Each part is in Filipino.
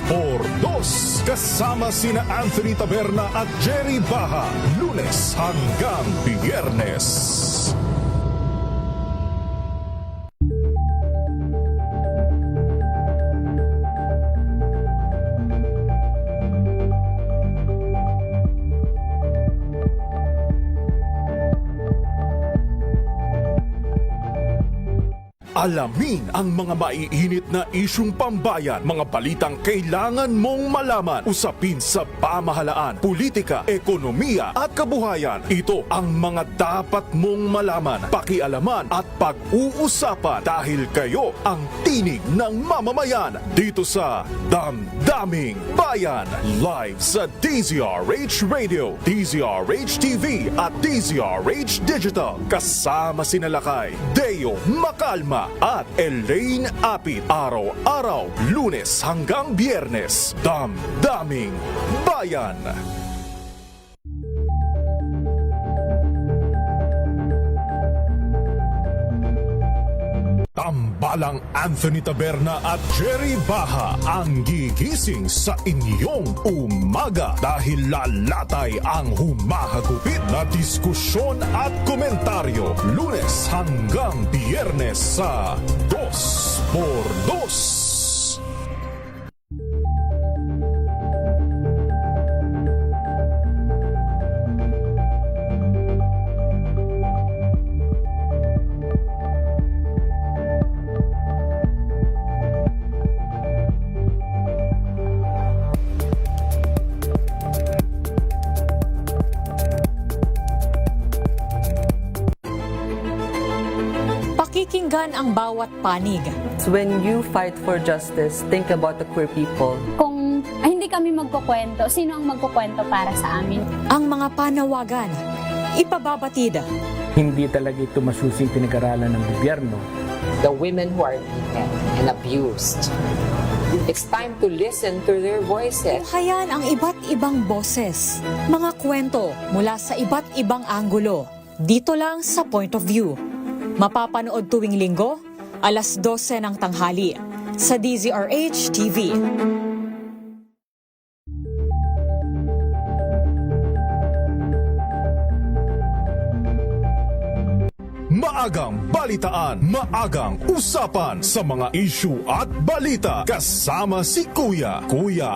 por 2 kasama sina Anthony Taberna at Jerry Baha, Lunes hanggang Biyernes. Alamin ang mga maiinit na isyung pambayan, mga balitang kailangan mong malaman, usapin sa pamahalaan, politika, ekonomiya at kabuhayan. Ito ang mga dapat mong malaman, pakialaman at pag-uusapan dahil kayo ang tinig ng mamamayan dito sa Damdaming Bayan. Live sa DZRH Radio, DZRH TV at DZRH Digital. Kasama sina Lakay, Deo Macalma at Elaine Apit. Araw-araw, Lunes hanggang Biyernes. Damdaming Bayan. Tambalang Anthony Taberna at Jerry Baha ang gigising sa inyong umaga dahil lalatay ang humahagupit na diskusyon at komentaryo Lunes hanggang Biyernes sa 2x2. Pakikinggan ang bawat panig. When you fight for justice, think about the queer people. Kung hindi kami magkukwento, sino ang magkukwento para sa amin? Ang mga panawagan, ipababatid. Hindi talaga ito masusing pinag-aralan ng gobyerno. The women who are beaten and abused. It's time to listen to their voices. Tunghayan ang iba't ibang boses, mga kwento mula sa iba't ibang anggulo. Dito lang sa Point of View. Mapapanood tuwing linggo, alas 12 ng tanghali sa DZRH TV. Maagang balitaan, maagang usapan sa mga issue at balita. Kasama si Kuya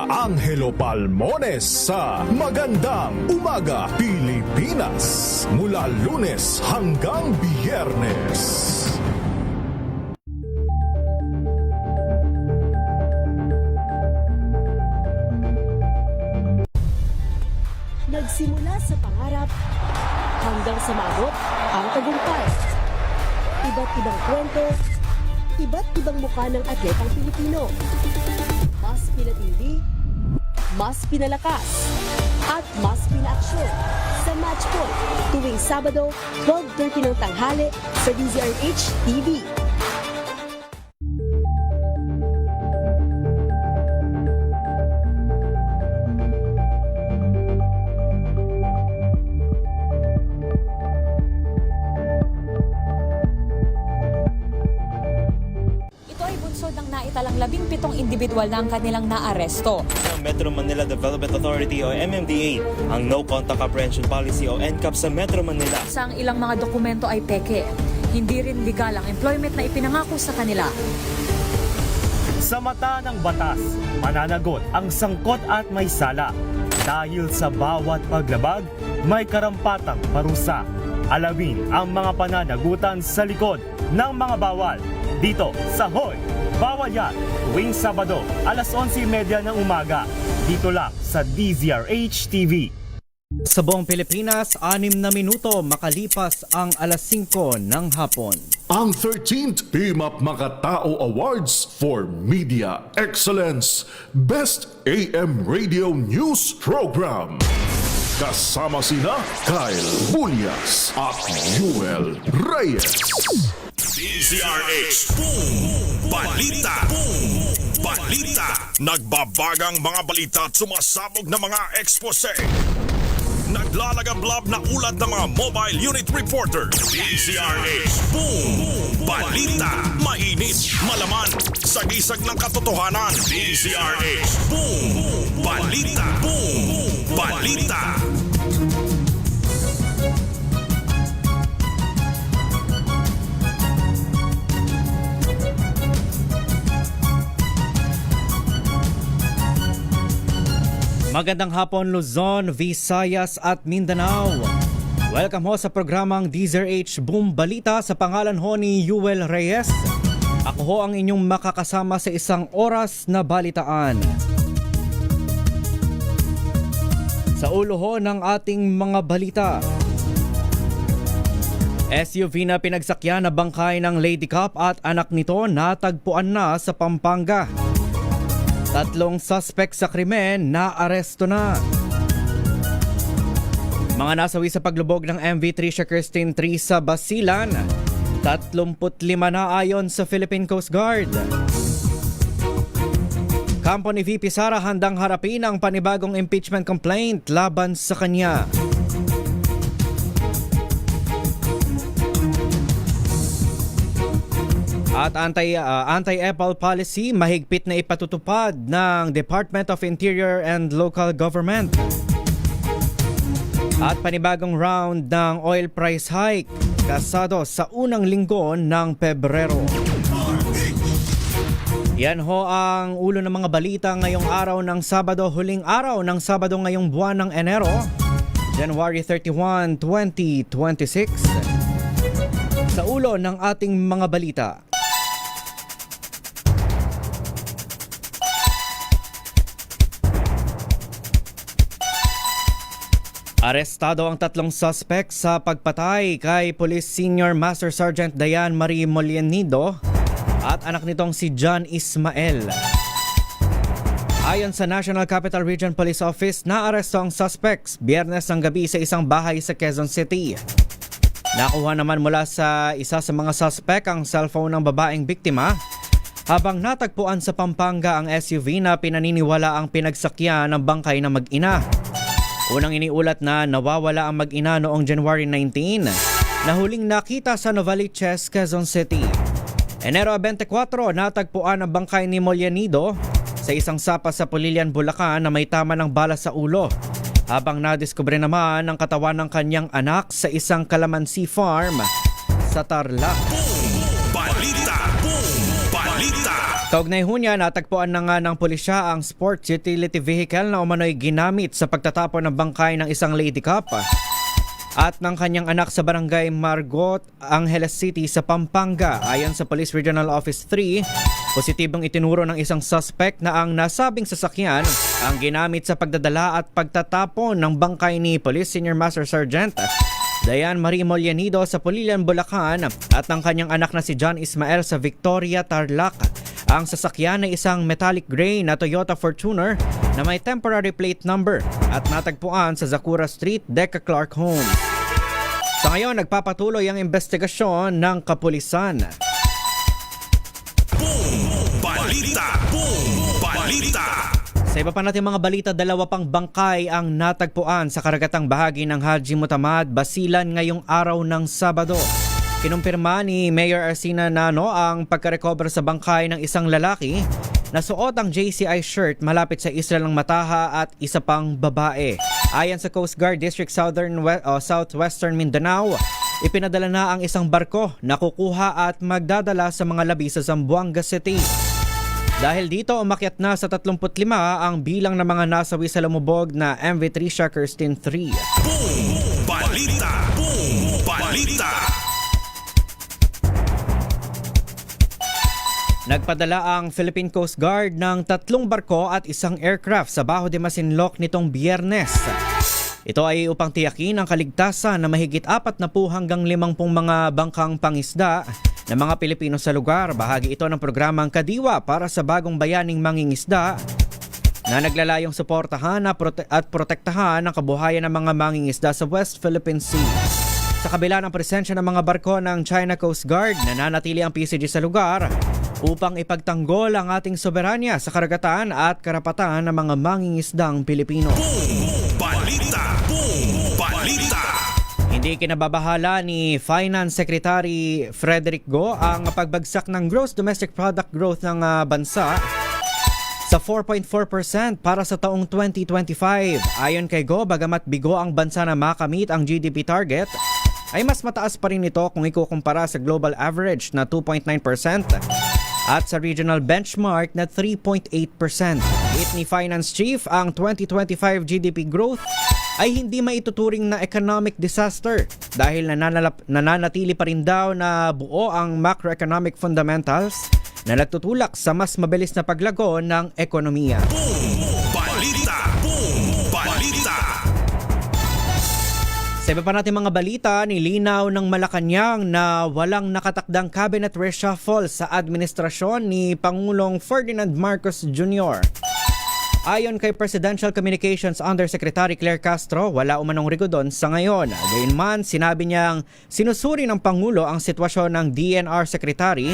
Angelo Palmones sa Magandang Umaga Pilipinas. Mula Lunes hanggang Biyernes. Nagsimula sa pangarap hanggang sa maabot ang tagumpay. Iba't ibang kwento, iba't ibang mukha ng atletang Pilipino. Mas pinatindi, mas pinalakas, at mas pinaaksyon sa Match Point tuwing Sabado, 12:30 ng tanghali sa DZRH TV. Naitalang 17 individual na ang kanilang naaresto. Ng Metro Manila Development Authority o MMDA ang No Contact Apprehension Policy o NCAP sa Metro Manila. Sa ang ilang mga dokumento ay peke. Hindi rin legal ang employment na ipinangako sa kanila. Sa mata ng batas, mananagot ang sangkot at may sala. Dahil sa bawat paglabag, may karampatang parusa. Alamin ang mga pananagutan sa likod ng mga bawal. Dito sa Hoy! Bawal Yan, tuwing Sabado, alas 11:30 ng umaga. Dito lang sa DZRH TV. Sa buong Pilipinas, 6 na minuto makalipas ang alas 5 ng hapon. Ang 13th PMAP Makatao Awards for Media Excellence Best AM Radio News Program. Kasama sina Kyle Bulyas at Yuel Reyes. DZRH Boom Balita. Boom Balita. Nagbabagang mga balita at sumasabog na mga ekspose. Naglalagablab na ulat ng mga mobile unit reporter. DZRH Boom Balita. Mainit, malaman, sagisag ng katotohanan. DZRH Boom Balita. Boom Balita. Magandang hapon Luzon, Visayas at Mindanao. Welcome ho sa programang DZRH Boom Balita sa pangalan ho ni Yuel Reyes. Ako ho ang inyong makakasama sa isang oras na balitaan. Sa ulo ho ng ating mga balita. SUV na pinagsakyan na bangkay ng Lady Cup at anak nito natagpuan na sa Pampanga. 3 suspect sa krimen na aresto na. Mga nasawi sa paglubog ng MV Tricia Christine 3 sa Basilan, 35 na ayon sa Philippine Coast Guard. Kampo ni VP Sara handang harapin ang panibagong impeachment complaint laban sa kanya. At anti-Apple policy mahigpit na ipatutupad ng Department of Interior and Local Government. At panibagong round ng oil price hike kasado sa unang linggo ng Pebrero. Yan ho ang ulo ng mga balita ngayong araw ng Sabado, huling araw ng Sabado ngayong buwan ng Enero, January 31, 2026. Sa ulo ng ating mga balita. Arestado ang 3 suspect sa pagpatay kay Police Senior Master Sergeant Diane Marie Molienido at anak nitong si John Ismael. Ayon sa National Capital Region Police Office, naaresto ang suspects Biyernes ng gabi sa isang bahay sa Quezon City. Nakuha naman mula sa isa sa mga suspect ang cellphone ng babaeng biktima habang natagpuan sa Pampanga ang SUV na pinaniniwala ang pinagsakyan ng bangkay ng mag-ina. Unang iniulat na nawawala ang mag-ina noong January 19 na huling nakita sa Novaliches, Quezon City. Enero 24, natagpuan ang bangkay ni Molienido sa isang sapa sa Pulilian, Bulacan na may tama ng bala sa ulo. Habang nadiskubre naman ang katawan ng kanyang anak sa isang calamansi farm sa Tarlac. Balita. Boom Balita. Kaugnay ho niya, natagpuan na nga ng pulisya ang sports utility vehicle na umano'y ginamit sa pagtatapon ng bangkay ng isang Lady Cup at ng kanyang anak sa barangay Margot, Angeles City sa Pampanga. Ayon sa Police Regional Office 3, positibong itinuro ng isang suspect na ang nasabing sasakyan ang ginamit sa pagdadala at pagtatapon ng bangkay ni Police Senior Master Sergeant Diane Marie Molienido sa Pulilian, Bulacan at ng kanyang anak na si John Ismael sa Victoria, Tarlac. Ang sasakyan ay isang metallic gray na Toyota Fortuner na may temporary plate number at natagpuan sa Zakura Street, Deca Clark Homes. Sa ngayon, nagpapatuloy ang investigasyon ng kapulisan. Boom Balita. Boom Balita. Sa iba pa natin mga balita, 2 pang bangkay ang natagpuan sa karagatang bahagi ng Haji Mutamad, Basilan ngayong araw ng Sabado. Kinumpirma ni Mayor Arsina Nano ang pagka-recover sa bangkay ng isang lalaki na suot ang JCI shirt malapit sa isla ng Mataha at isa pang babae. Ayon sa Coast Guard District Southwestern Mindanao, ipinadala na ang isang barko na kukuha at magdadala sa mga labi sa Zamboanga City. Dahil dito, umakyat na sa 35 ang bilang ng mga nasawi sa lumubog na MV Tricia Christine 3. Boom Balita. Boom Balita. Nagpadala ang Philippine Coast Guard ng 3 barko at isang aircraft sa Bajo de Masinloc nitong Biyernes. Ito ay upang tiyakin ang kaligtasan na mahigit 40 hanggang 50 mga bangkang pangisda ng mga Pilipino sa lugar. Bahagi ito ng programang Kadiwa para sa bagong bayaning mangingisda na naglalayong suportahan at protektahan ang kabuhayan ng mga mangingisda sa West Philippine Sea. Sa kabila ng presensya ng mga barko ng China Coast Guard, nananatili ang PCG sa lugar upang ipagtanggol ang ating soberanya sa karagatan at karapatan ng mga mangingisdang Pilipino. Boom balita. Boom balita. Hindi kinababahala ni Finance Secretary Frederick Go ang pagbagsak ng gross domestic product growth ng bansa sa 4.4% para sa taong 2025. Ayon kay Go, bagamat bigo ang bansa na makamit ang GDP target, ay mas mataas pa rin ito kung ikukumpara sa global average na 2.9% at sa regional benchmark na 3.8%. It ni Finance Chief, ang 2025 GDP growth ay hindi maituturing na economic disaster dahil nananatili pa rin daw na buo ang macroeconomic fundamentals na nagtutulak sa mas mabilis na paglago ng ekonomiya. Boom balita. Boom balita. Sa iba pa natin mga balita, nilinaw ng Malacanang na walang nakatakdang cabinet reshuffle sa administrasyon ni Pangulong Ferdinand Marcos Jr. Ayon kay Presidential Communications Undersecretary Claire Castro, wala umanong rigodon sa ngayon. Gayunman, sinabi niyang sinusuri ng Pangulo ang sitwasyon ng DNR Secretary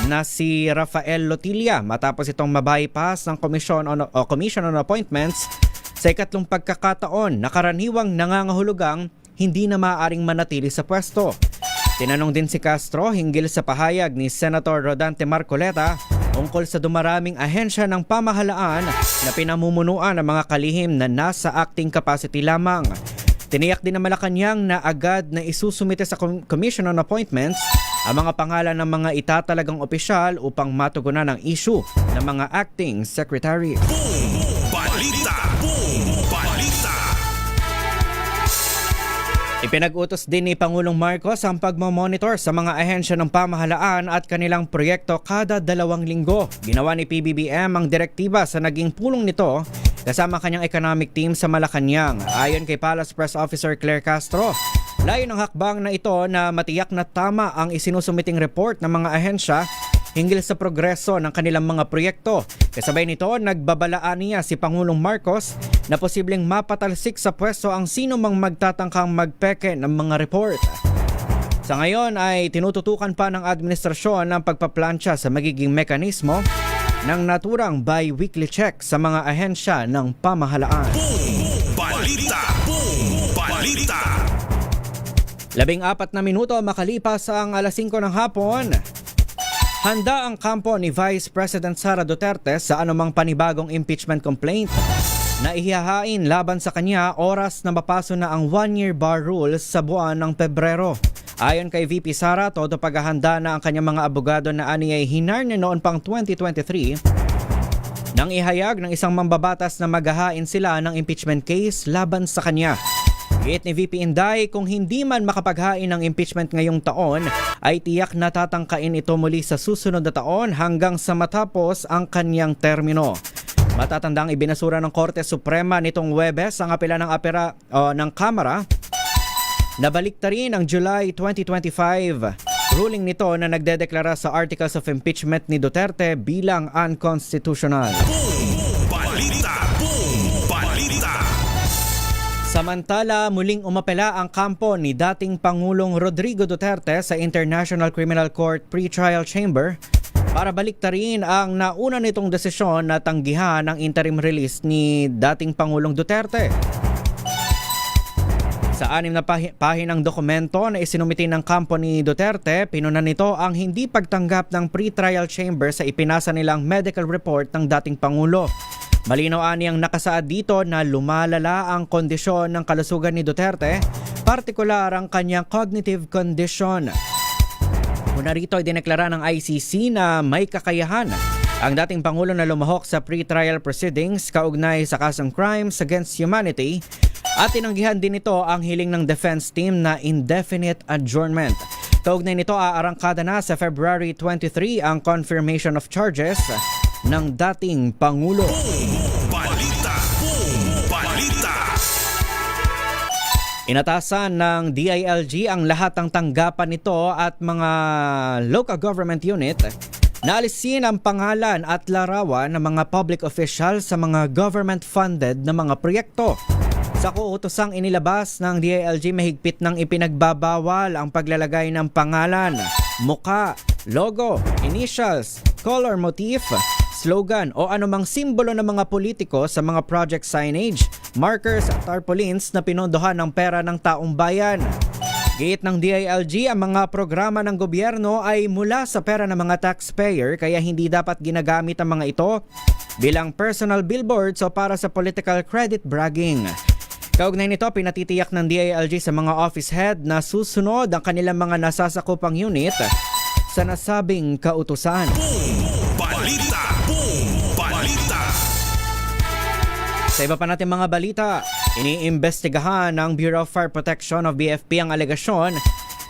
na si Rafael Lotilla matapos itong mabypass ng Commission on Appointments sa ikatlong pagkakataon na karaniwang nangangahulugang hindi na maaaring manatili sa pwesto. Tinanong din si Castro hinggil sa pahayag ni Senator Rodante Marcoleta tungkol sa dumaraming ahensya ng pamahalaan na pinamumunuan ng mga kalihim na nasa acting capacity lamang. Tiniyak din ng Malacanang na agad na isusumite sa Commission on Appointments ang mga pangalan ng mga itatalagang opisyal upang matugunan ang issue ng mga acting secretary. Boom balita. Boom balita. Ipinag-utos din ni Pangulong Marcos ang pagmamonitor sa mga ahensya ng pamahalaan at kanilang proyekto kada 2 linggo. Ginawa ni PBBM ang direktiba sa naging pulong nito kasama kanyang economic team sa Malacanang. Ayon kay Palace Press Officer Claire Castro, layo ng hakbang na ito na matiyak na tama ang isinusumiting report ng mga ahensya hinggil sa progreso ng kanilang mga proyekto. Kasabay nito, nagbabalaan niya si Pangulong Marcos na posibleng mapatalsik sa pwesto ang sino mang magtatangkang magpeke ng mga report. Sa ngayon ay tinututukan pa ng administrasyon ang pagpaplansya sa magiging mekanismo ng naturang bi-weekly check sa mga ahensya ng pamahalaan. Boom balita. Boom balita. 14 na minuto makalipas ang alas 5 ng hapon. Handa ang kampo ni Vice President Sara Duterte sa anumang panibagong impeachment complaint na ihihahain laban sa kanya oras na mapaso na ang 1-year bar rule sa buwan ng Pebrero. Ayon kay VP Sara, todo paghahanda na ang kanyang mga abogado na aniyay hinar niya noon pang 2023 nang ihayag ng isang mambabatas na maghahain sila ng impeachment case laban sa kanya. Giit ni VP Inday, kung hindi man makapaghain ng impeachment ngayong taon, ay tiyak na tatangkain ito muli sa susunod na taon hanggang sa matapos ang kanyang termino. Matatandang ibinasura ng Korte Suprema nitong Huwebes ang apela ng Kamara na baliktarin ang July 2025 ruling nito na nagdedeklara sa Articles of Impeachment ni Duterte bilang unconstitutional. Boom balita. Boom balita. Samantala, muling umapela ang kampo ni dating Pangulong Rodrigo Duterte sa International Criminal Court Pre-Trial Chamber para baliktarin ang nauna nitong desisyon na tanggihan ang interim release ni dating Pangulong Duterte. Sa 6 na pahinang dokumento na isinumiti ng kampo ni Duterte, pinunan nito ang hindi pagtanggap ng pre-trial chamber sa ipinasa nilang medical report ng dating Pangulo. Malinaw aniyang nakasaad dito na lumalala ang kondisyon ng kalusugan ni Duterte, partikular ang kanyang cognitive condition. Una rito ay dineklara ng ICC na may kakayahan ang dating Pangulo na lumahok sa pre-trial proceedings kaugnay sa kasong crimes against humanity at tinanggihan din ito ang hiling ng defense team na indefinite adjournment. Kaugnay nito aarangkada na sa February 23 ang confirmation of charges ng dating Pangulo. Boom balita. Boom balita. Inatasan ng DILG ang lahat ng tanggapan nito at mga local government unit na alisin ang pangalan at larawan ng mga public official sa mga government-funded na mga proyekto. Sa kuutosang inilabas ng DILG, mahigpit ng ipinagbabawal ang paglalagay ng pangalan, muka, logo, initials, color motif, slogan o anumang simbolo ng mga politiko sa mga project signage, markers at tarpaulins na pinondohan ng pera ng taong bayan. Giit ng DILG, ang mga programa ng gobyerno ay mula sa pera ng mga taxpayer kaya hindi dapat ginagamit ang mga ito bilang personal billboards o para sa political credit bragging. Kaugnay nito, pinatitiyak ng DILG sa mga office head na susunod ang kanilang mga nasasakupang unit sa nasabing kautusan. Balita. Boom Balita. Sa iba pa natin mga balita, iniimbestigahan ng Bureau of Fire Protection of BFP ang alegasyon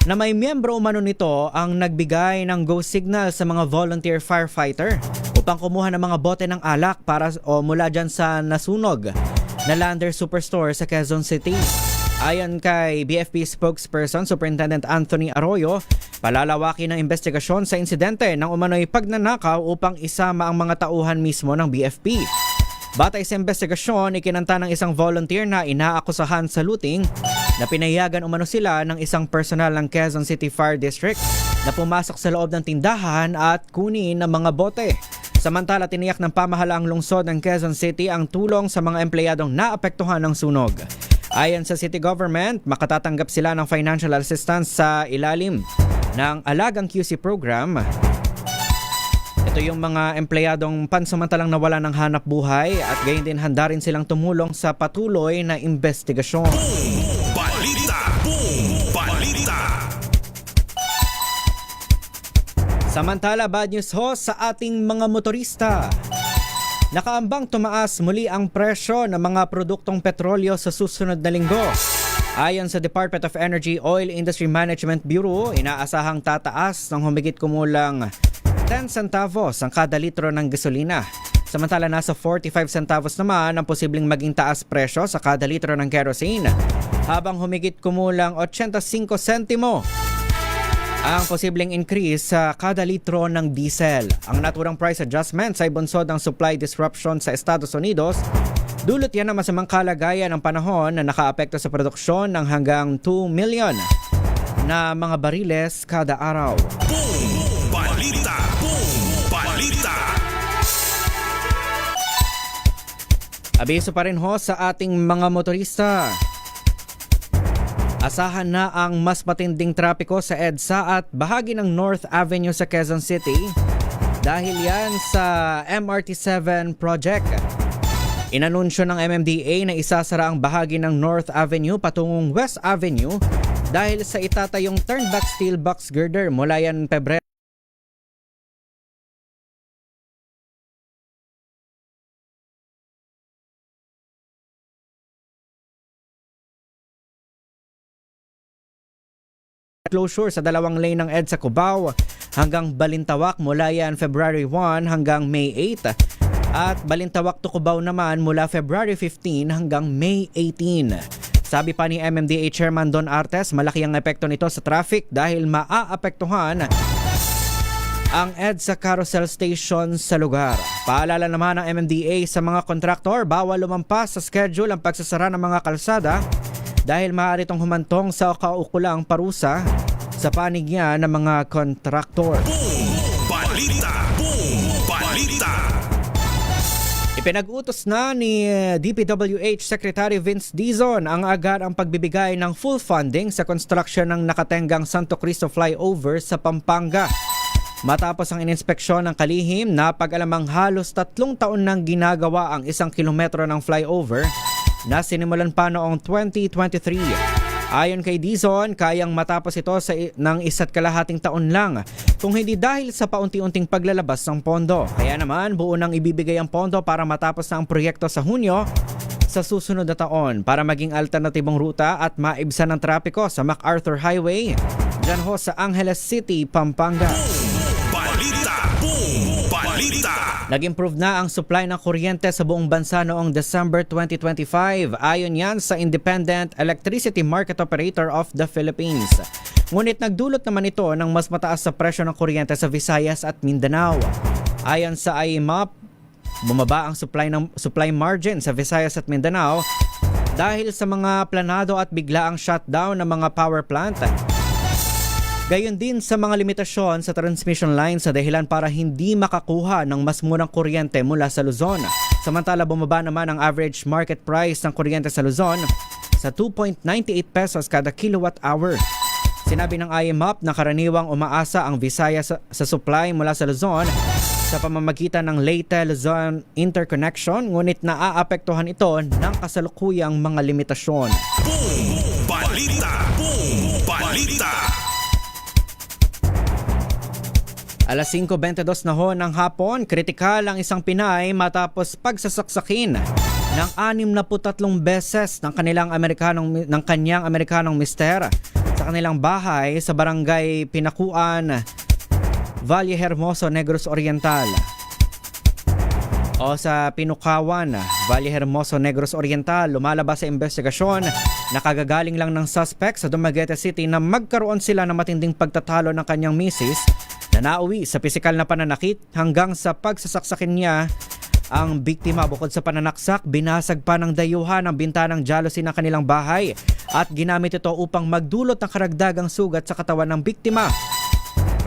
na may miyembro umano nito ang nagbigay ng go signal sa mga volunteer firefighter upang kumuha ng mga bote ng alak para mula dyan sa nasunog na Lander Superstore sa Quezon City. Ayon kay BFP spokesperson Superintendent Anthony Arroyo, palalawakin ang investigasyon sa insidente ng umano'y pagnanakaw upang isama ang mga tauhan mismo ng BFP. Batay sa investigasyon, ikinanta ng isang volunteer na inaakusahan sa looting na pinayagan umano sila ng isang personal ng Quezon City Fire District na pumasok sa loob ng tindahan at kunin ang mga bote. Samantala, tiniyak ng pamahalaang lungsod ng Quezon City ang tulong sa mga empleyadong naapektuhan ng sunog. Ayon sa city government, makatatanggap sila ng financial assistance sa ilalim ng Alagang QC program. Ito yung mga empleyadong pansamantalang nawala ng hanap buhay at gayon din handa rin silang tumulong sa patuloy na investigasyon. Balita. Boom Balita. Samantala, bad news ho sa ating mga motorista. Nakaambang tumaas muli ang presyo ng mga produktong petrolyo sa susunod na linggo. Ayon sa Department of Energy Oil Industry Management Bureau, inaasahang tataas ng humigit kumulang 10 centavos ang kada litro ng gasolina. Samantala, nasa 45 centavos naman ang posibleng maging taas presyo sa kada litro ng kerosene, habang humigit kumulang 85 sentimo ang posibleng increase sa kada litro ng diesel. Ang naturang price adjustment ay bunsod ng supply disruption sa Estados Unidos. Dulot yan ng masamang kalagayan ng panahon na nakaapekto sa produksyon ng hanggang 2 million na mga bariles kada araw. Boom Balita. Boom Balita. Abiso pa rin ho sa ating mga motorista. Asahan na ang mas matinding trapiko sa EDSA at bahagi ng North Avenue sa Quezon City dahil yan sa MRT7 project. Inanunsyo ng MMDA na isasara ang bahagi ng North Avenue patungong West Avenue dahil sa itatayong turnback steel box girder mula yan Pebrero. Closure sa dalawang lane ng EDSA Cubao hanggang Balintawak mula yan February 1 hanggang May 8 at Balintawak to Cubao naman mula February 15 hanggang May 18. Sabi pa ni MMDA Chairman Don Artes, malaki ang epekto nito sa traffic dahil maaapektuhan ang EDSA carousel station sa lugar. Paalala naman ng MMDA sa mga kontraktor, bawal lumampas sa schedule ang pagsasara ng mga kalsada dahil maaari itong humantong sa kaukulang parusa sa panig niya ng mga kontraktor. Boom Balita. Boom Balita. Ipinag-utos na ni DPWH Secretary Vince Dizon ang agad ang pagbibigay ng full funding sa construction ng nakatenggang Santo Cristo flyover sa Pampanga. Matapos ang ininspeksyon ng kalihim, napag-alamang halos 3 taon nang ginagawa ang 1 kilometro ng flyover na sinimulan pa noong 2023. Ayon kay Dizon, kayang matapos ito ng 1.5 taon lang kung hindi dahil sa paunti-unting paglalabas ng pondo. Kaya naman, buo nang ibibigay ang pondo para matapos na ang proyekto sa Hunyo sa susunod na taon para maging alternatibong ruta at maibsan ng trapiko sa MacArthur Highway dyan ho sa Angeles City, Pampanga. Balita. Boom Balita. Nag-improve na ang supply ng kuryente sa buong bansa noong December 2025. Ayon yan sa Independent Electricity Market Operator of the Philippines. Ngunit nagdulot naman ito ng mas mataas sa presyo ng kuryente sa Visayas at Mindanao. Ayon sa IMAP, bumaba ang supply margin sa Visayas at Mindanao dahil sa mga planado at biglaang shutdown ng mga power plant Gayon din sa mga limitasyon sa transmission line sa dahilan para hindi makakuha ng mas murang kuryente mula sa Luzon. Samantala bumaba naman ang average market price ng kuryente sa Luzon sa 2.98 pesos kada kilowatt hour. Sinabi ng IMAP na karaniwang umaasa ang Visayas sa supply mula sa Luzon sa pamamagitan ng Leyte-Luzon interconnection, ngunit naaapektuhan ito ng kasalukuyang mga limitasyon. Boom Balita! Boom Balita! Alas 5:22 na ho ng hapon, kritikal ang isang Pinay matapos pagsasaksakin ng 63 beses ng kanyang Amerikanong mister sa kanilang bahay sa barangay Pinakuan, Valle Hermoso, Negros Oriental. O sa Pinukawan, Valle Hermoso, Negros Oriental, lumalabas sa investigasyon na kagagaling lang ng suspect sa Dumaguete City na magkaroon sila ng matinding pagtatalo ng kanyang misis na nauwi sa pisikal na pananakit hanggang sa pagsasaksakin niya ang biktima. Bukod sa pananaksak, binasag pa ng dayuhan ang bintanang jealousy ng kanilang bahay at ginamit ito upang magdulot ng karagdagang sugat sa katawan ng biktima.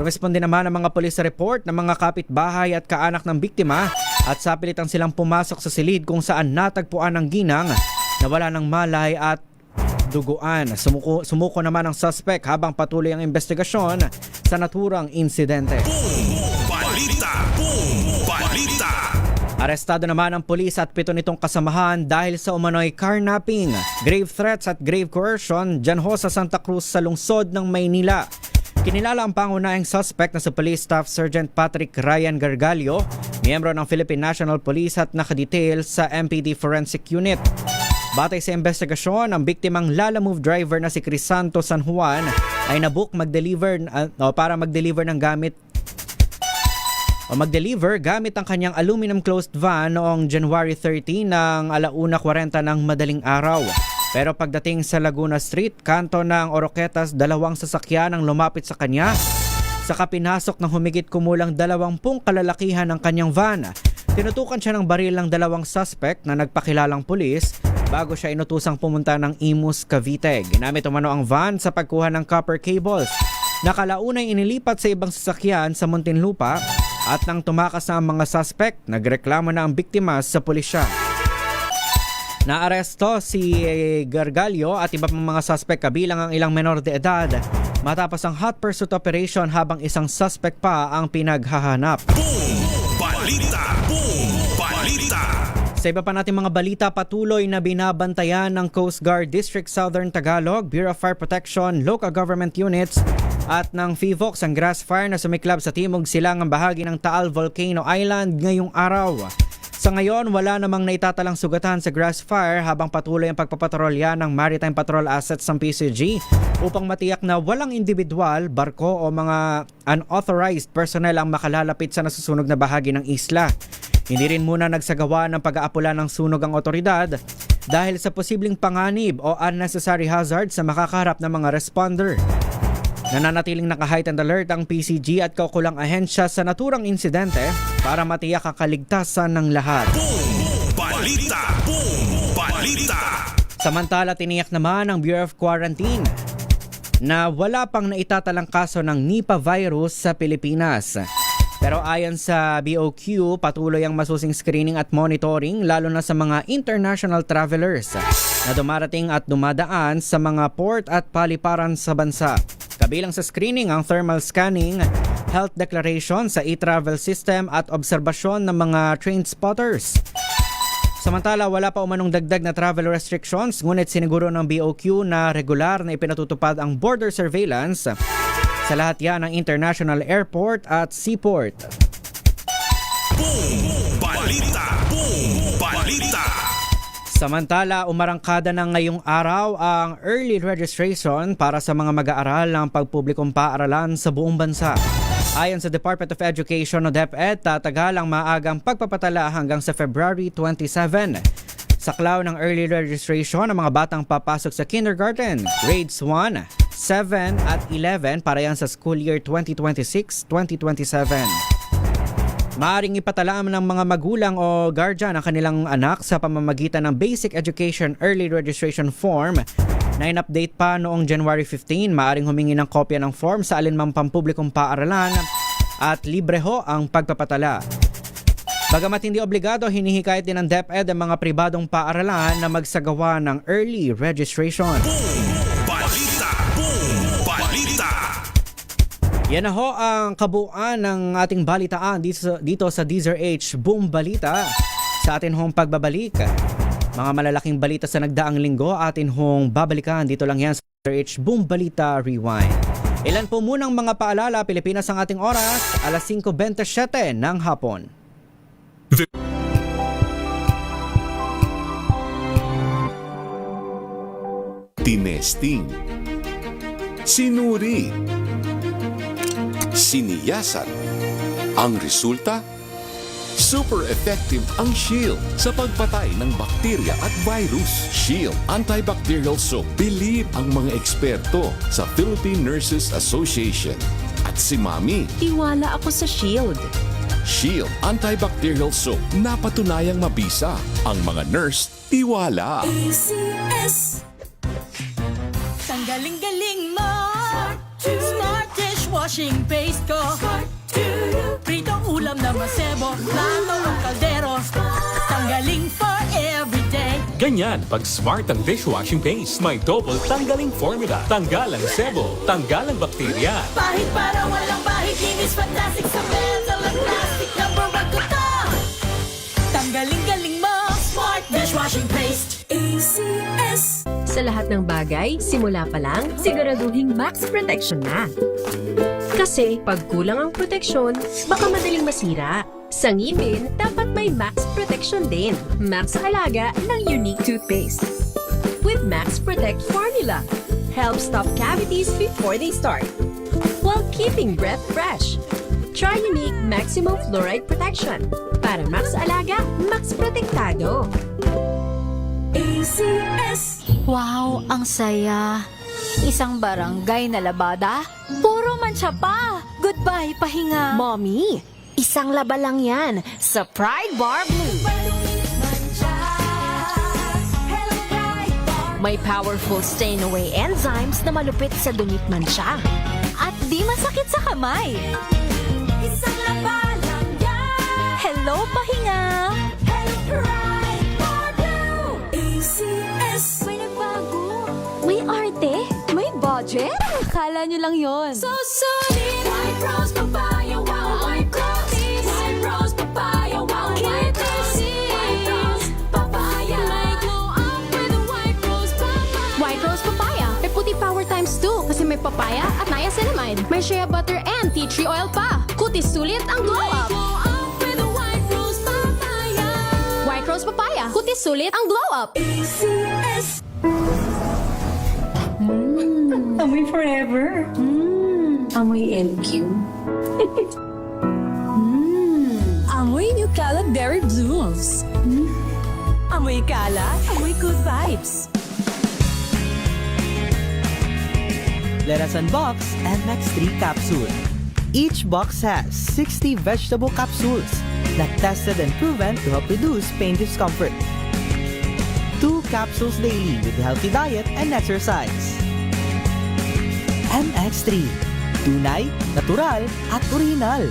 Rumesponde naman ang mga pulis sa report ng mga kapitbahay at kaanak ng biktima at sapilitang silang pumasok sa silid kung saan natagpuan ang ginang na wala ng malay at duguan. Sumuko naman ang suspect habang patuloy ang investigasyon sa naturang insidente. Boom Balita! Boom Balita! Arestado naman ang pulis at 7 nitong kasamahan dahil sa umano'y carnapping, grave threats at grave coercion dyan ho sa Santa Cruz sa lungsod ng Maynila. Kinilala ang pangunahing suspect na si Police Staff Sergeant Patrick Ryan Gargalio, miyembro ng Philippine National Police at nakadetail sa MPD Forensic Unit. Batay sa investigasyon, ang biktimang Lalamove driver na si Crisanto San Juan ay nabook para mag-deliver gamit ang kanyang aluminum closed van noong January 30 ng 1:40 ng madaling araw. Pero pagdating sa Laguna Street, kanto ng Oroquetas, 2 sasakyan ang lumapit sa kanya. Saka pinasok ng humigit kumulang 20 kalalakihan ng kanyang van. Tinutukan siya ng baril ng 2 suspect na nagpakilalang pulis bago siya inutusang pumunta ng Imus, Cavite. Ginamit umano ang van sa pagkuha ng copper cables. Nakalaunay inilipat sa ibang sasakyan sa Muntinlupa at nang tumakas na ang mga suspect, nagreklamo na ang biktima sa pulisya. Naaresto si Gargalio at iba pang mga suspect kabilang ang ilang menor de edad matapos ang hot pursuit operation habang isang suspect pa ang pinaghahanap. Boom Balita! Boom Balita! Sa iba pa nating mga balita, patuloy na binabantayan ng Coast Guard District Southern Tagalog, Bureau of Fire Protection, local government units at ng FIVOX ang grass fire na sumiklab sa timog silangang bahagi ng Taal Volcano Island ngayong araw. Sa ngayon, wala namang naitatalang sugatan sa grass fire habang patuloy ang pagpapatrolya ng Maritime Patrol Assets ng PCG upang matiyak na walang individual, barko o mga unauthorized personnel ang makalalapit sa nasusunog na bahagi ng isla. Hindi rin muna nagsagawa ng pag-aapula ng sunog ang otoridad dahil sa posibleng panganib o unnecessary hazard sa makakaharap ng mga responder. Nananatiling naka-heightened alert ang PCG at kaukulang ahensya sa naturang insidente para matiyak ang kaligtasan ng lahat. Boom Balita! Boom Balita! Samantala, tiniyak naman ng Bureau of Quarantine na wala pang naitatalang kaso ng Nipah virus sa Pilipinas. Pero ayon sa BOQ, patuloy ang masusing screening at monitoring lalo na sa mga international travelers na dumarating at dumadaan sa mga port at paliparan sa bansa. Kabilang sa screening ang thermal scanning, health declaration sa e-travel system at obserbasyon ng mga train spotters. Samantala, wala pa umanong dagdag na travel restrictions, ngunit siniguro ng BOQ na regular na ipinatutupad ang border surveillance sa lahat yan ng international airport at seaport. Boom Balita! Boom Balita! Samantala, umarangkada na ngayong araw ang early registration para sa mga mag-aaral ng pagpublikong paaralan sa buong bansa. Ayon sa Department of Education o DepEd, tatagal ang maagang pagpapatala hanggang sa February 27. Saklaw ng early registration ang mga batang papasok sa kindergarten, grades 1, 7 at 11 para yan sa school year 2026-2027. Maaring ipatala ng mga magulang o guardian ang kanilang anak sa pamamagitan ng Basic Education Early Registration Form Na in-update pa noong January 15, maaring humingi ng kopya ng form sa alinmang pampublikong paaralan at libre ho ang pagpapatala. Bagamat hindi obligado, hinihikayat din ng DepEd ang mga pribadong paaralan na magsagawa ng early registration. Balita! Boom! Balita! Yan na ho ang kabuuan ng ating balitaan dito sa DZRH Boom Balita. Sa atin hong pagbabalik, mga malalaking balita sa nagdaang linggo, atin hong babalikan. Dito lang yan sa DZRH Boom Balita Rewind. Ilan po munang mga paalala, Pilipinas ang ating oras, alas 5:27 ng hapon. Tinesting, sinuri, siniyasan. Ang resulta? Super effective ang Shield sa pagpatay ng bakterya at virus. Shield Antibacterial Soap. Believe ang mga eksperto sa Philippine Nurses Association. At si Mami. Tiwala ako sa Shield. Shield Antibacterial Soap. Napatunayang mabisa. Ang mga nurse, tiwala. ACS. Galing-galing mo. Smart dishwashing paste ko. Pritong ulam na masebo. Plato o kaldero. Tanggaling for everyday. Ganyan pag smart ang dishwashing paste. May double tanggaling formula. Tanggalang sebo. Tanggalang bakterya. Pahit para walang pahit. Linis fantastic sa metal at plastic. Number 1 ko to. Tanggaling-galing mo. Smart dishwashing paste. ACS. Sa lahat ng bagay, simula pa lang, siguraduhing max protection na. Kasi pag kulang ang proteksyon, baka madaling masira. Sa ngipin, dapat may max protection din. Max Alaga ng unique toothpaste. With Max Protect formula, helps stop cavities before they start, while keeping breath fresh. Try unique maximum fluoride protection. Para Max Alaga, Max Protektado. ACS. Wow, ang saya. Isang barangay na labada, puro mancha pa. Goodbye, pahinga. Mommy, isang laba lang yan sa Pride Bar Blue. May powerful stain-away enzymes na malupit sa dumit mancha. At di masakit sa kamay. Isang laba lang yan. Hello, pahinga. Hello, Pride Bar Blue. ACS. May nagbago. May arte. May budget. Akala nyo lang yon. So solid. White Rose Papaya. Wow, White Rose. White Rose Papaya. Wow, White Rose. White Rose Papaya. May glow up with a White Rose Papaya. White Rose Papaya. May puti power times 2 kasi may papaya at niacinamide. May shea butter and tea tree oil pa. Kutis sulit ang glow up. Glow up with a White Rose Papaya. White Rose Papaya. Kutis sulit ang glow up. ACS. Amoy forever. Amoy LQ. Amoy New Kalat Berry Blooms. Amoy kalat, amoy good vibes. Let us unbox MX3 capsule. Each box has 60 vegetable capsules that tested and proven to help reduce pain discomfort. 2 capsules daily with healthy diet and exercise. MX3. Tunay, natural, at original.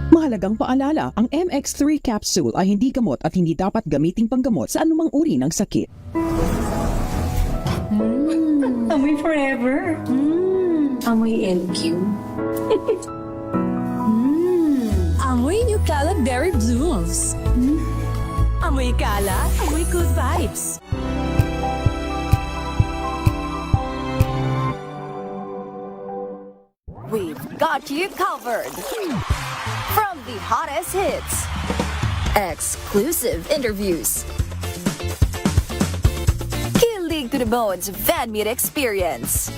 Mahalagang paalala, ang MX3 capsule ay hindi gamot at hindi dapat gamiting panggamot sa anumang uri ng sakit. Amoy forever. Amoy LQ. Amoy New Kalat Berry Blooms. Amoy kalat, amoy good vibes. We've got you covered. From the hottest hits, exclusive interviews, kilig to the bones fan meet experience,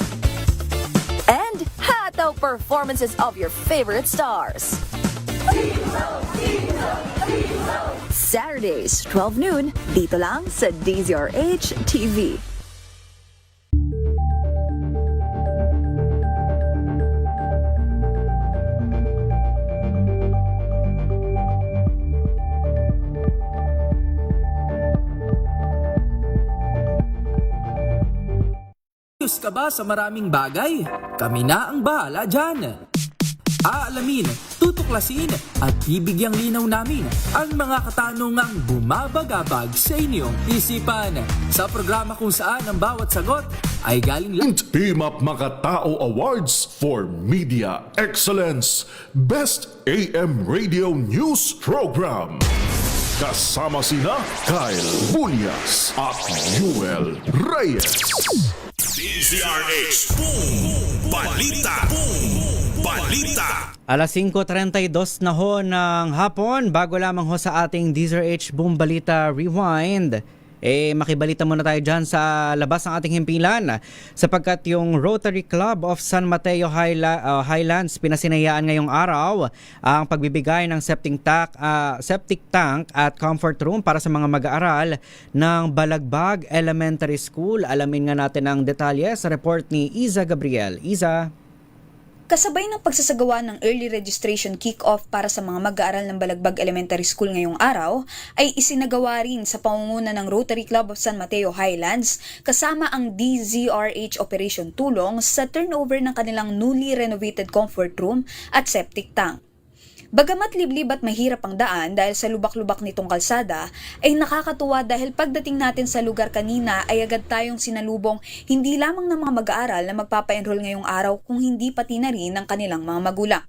and hataw performances of your favorite stars. Saturdays, 12 noon, dito lang sa DZRH TV. ka ba sa maraming bagay? Kami na ang bahala dyan. Aalamin, tutuklasin at bibigyang linaw namin ang mga katanungang bumabagabag sa inyong isipan. Sa programa kung saan ang bawat sagot ay galing lang. Team Up Makatao Awards for Media Excellence Best AM Radio News Program. Kasama sina Kyle Bulyas at Yuel Reyes. DZRH Boom Balita. Boom Balita. Alas 5:32 na ho ng hapon, bago lamang ho sa ating DZRH Boom Balita Rewind. Makibalita muna tayo dyan sa labas ng ating himpilan sapagkat yung Rotary Club of San Mateo Highlands pinasinayaan ngayong araw ang pagbibigay ng septic tank at comfort room para sa mga mag-aaral ng Balagbag Elementary School. Alamin nga natin ang detalye sa report ni Iza Gabriel. Iza. Kasabay ng pagsasagawa ng early registration kick-off para sa mga mag-aaral ng Balagbag Elementary School ngayong araw, ay isinagawa rin sa pangunguna ng Rotary Club of San Mateo Highlands kasama ang DZRH Operation Tulong sa turnover ng kanilang newly renovated comfort room at septic tank. Bagamat liblib at mahirap ang daan dahil sa lubak-lubak nitong kalsada, ay nakakatuwa dahil pagdating natin sa lugar kanina ay agad tayong sinalubong hindi lamang ng mga mag-aaral na magpapa-enroll ngayong araw kung hindi pati na rin ng kanilang mga magulang.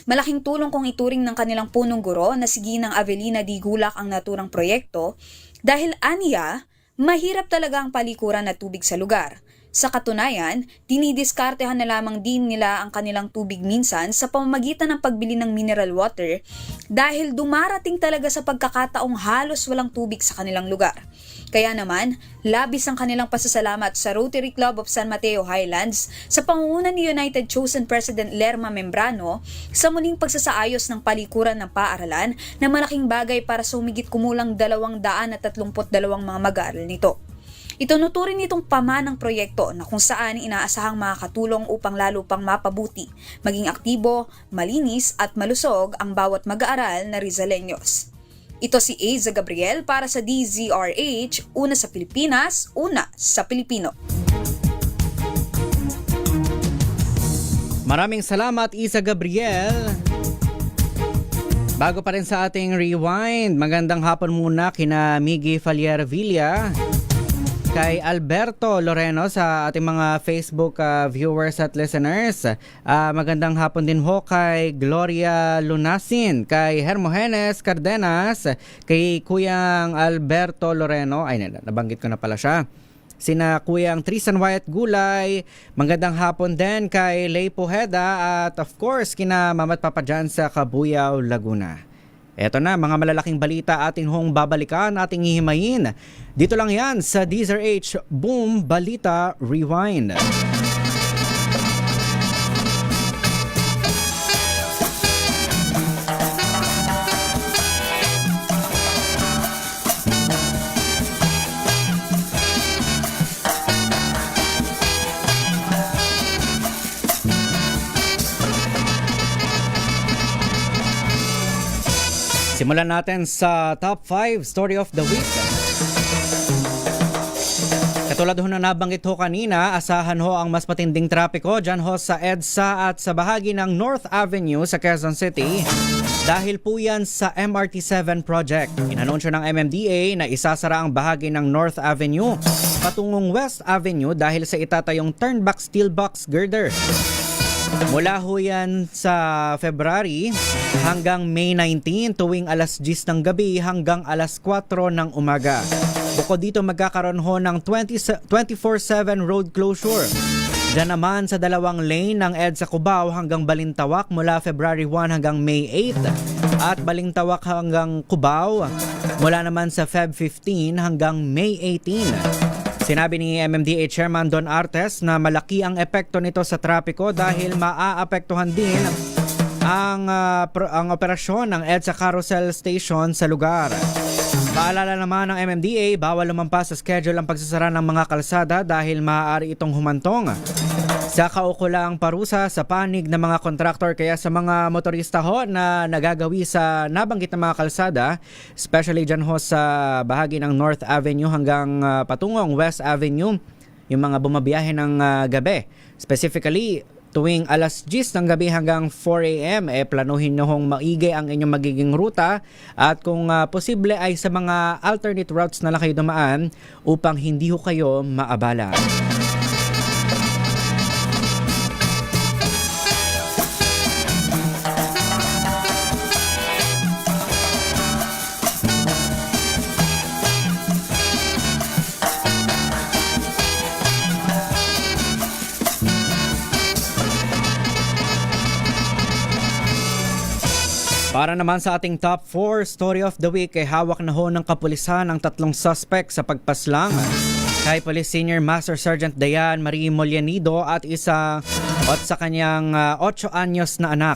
Malaking tulong kung ituring ng kanilang punong guro na si Ginang Avelina D. Gulak ang naturang proyekto dahil aniya, mahirap talaga ang palikuran at tubig sa lugar. Sa katunayan, dinidiskartehan na lamang din nila ang kanilang tubig minsan sa pamamagitan ng pagbili ng mineral water dahil dumarating talaga sa pagkakataong halos walang tubig sa kanilang lugar. Kaya naman, labis ang kanilang pasasalamat sa Rotary Club of San Mateo Highlands sa pangunguna ni United Chosen President Lerma Membrano sa muling pagsasaayos ng palikuran ng paaralan na malaking bagay para sa humigit kumulang 232 mga mag-aaral nito. Itunuturin nitong pamanang proyekto na kung saan inaasahang makakatulong upang lalo pang mapabuti, maging aktibo, malinis at malusog ang bawat mag-aaral na Rizaleños. Ito si Iza Gabriel para sa DZRH, una sa Pilipinas, una sa Pilipino. Maraming salamat, Iza Gabriel. Bago pa rin sa ating rewind, magandang hapon muna kina Miggy Falier Villa, kay Alberto Loreno sa ating mga Facebook viewers at listeners. Magandang hapon din ho kay Gloria Lunasin, kay Hermogenes Cardenas, kay Kuyang Alberto Loreno, ay nabanggit ko na pala siya. Sina Kuyang Trisan Wyatt Gulay, magandang hapon din kay Lay Pujeda at of course kina Mamat Papa Jan sa Cabuyao, Laguna. Eto na, mga malalaking balita ating hong babalikan, ating hihimayin. Dito lang yan sa DZRH Boom Balita Rewind. Simulan natin sa Top 5 Story of the Week. Katulad ho na nabanggit ho kanina, asahan ho ang mas matinding trapiko dyan ho sa EDSA at sa bahagi ng North Avenue sa Quezon City dahil po yan sa MRT7 project. Inanunsyo ng MMDA na isasara ang bahagi ng North Avenue patungong West Avenue dahil sa itatayong turnback steel box girder. Mula ho yan sa February hanggang May 19 tuwing alas 10 ng gabi hanggang alas 4 ng umaga. Bukod dito magkakaroon ho ng 24/7 road closure. Diyan naman sa dalawang lane ng EDSA Cubao hanggang Balintawak mula February 1 hanggang May 8 at Balintawak hanggang Cubao mula naman sa Feb 15 hanggang May 18. Sinabi ni MMDA Chairman Don Artes na malaki ang epekto nito sa trapiko dahil maaapektuhan din ang operasyon ng EDSA Carousel Station sa lugar. Paalala naman ng MMDA, bawal lumampas sa schedule ang pagsasara ng mga kalsada dahil maaari itong humantong sa kaukulang parusa sa panig ng mga kontraktor. Kaya sa mga motorista ho na nagagawi sa nabanggit na mga kalsada, especially dyan ho sa bahagi ng North Avenue hanggang patungong West Avenue, yung mga bumabiyahe ng gabi. Specifically, tuwing alas 10 ng gabi hanggang 4 a.m. Planuhin nyo hong maigay ang inyong magiging ruta at kung posible ay sa mga alternate routes na lang kayo dumaan upang hindi ho kayo maabala. Para naman sa ating top 4 story of the week ay hawak na ho ng kapulisan ang 3 suspect sa pagpaslang kay Police Senior Master Sergeant Dayan Marie Molianido at sa kanyang 8 anyos na anak.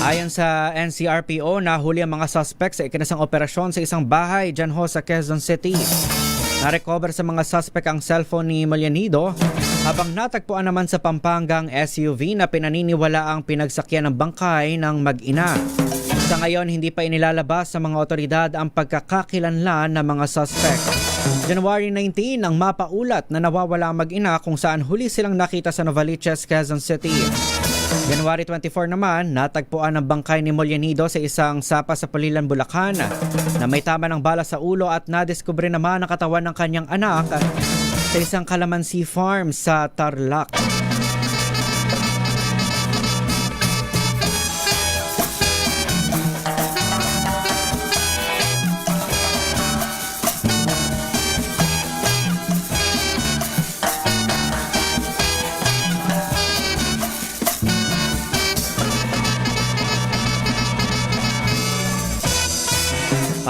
Ayon sa NCRPO, nahuli ang mga suspect sa ikinasang operasyon sa isang bahay dyan ho sa Quezon City. Na-recover sa mga suspect ang cellphone ni Molianido habang natagpuan naman sa Pampanga ang SUV na pinaniniwala ang pinagsakyan ng bangkay ng mag-ina. Sa ngayon, hindi pa inilalabas sa mga otoridad ang pagkakakilanlan ng mga suspect. January 19 ang mapaulat na nawawala ang mag-ina kung saan huli silang nakita sa Novaliches, Quezon City. January 24 naman, natagpuan ang bangkay ni Molianido sa isang sapa sa Pulilan, Bulacan na may tama ng bala sa ulo at nadiskubre naman ang katawan ng kanyang anak sa isang calamansi farm sa Tarlac.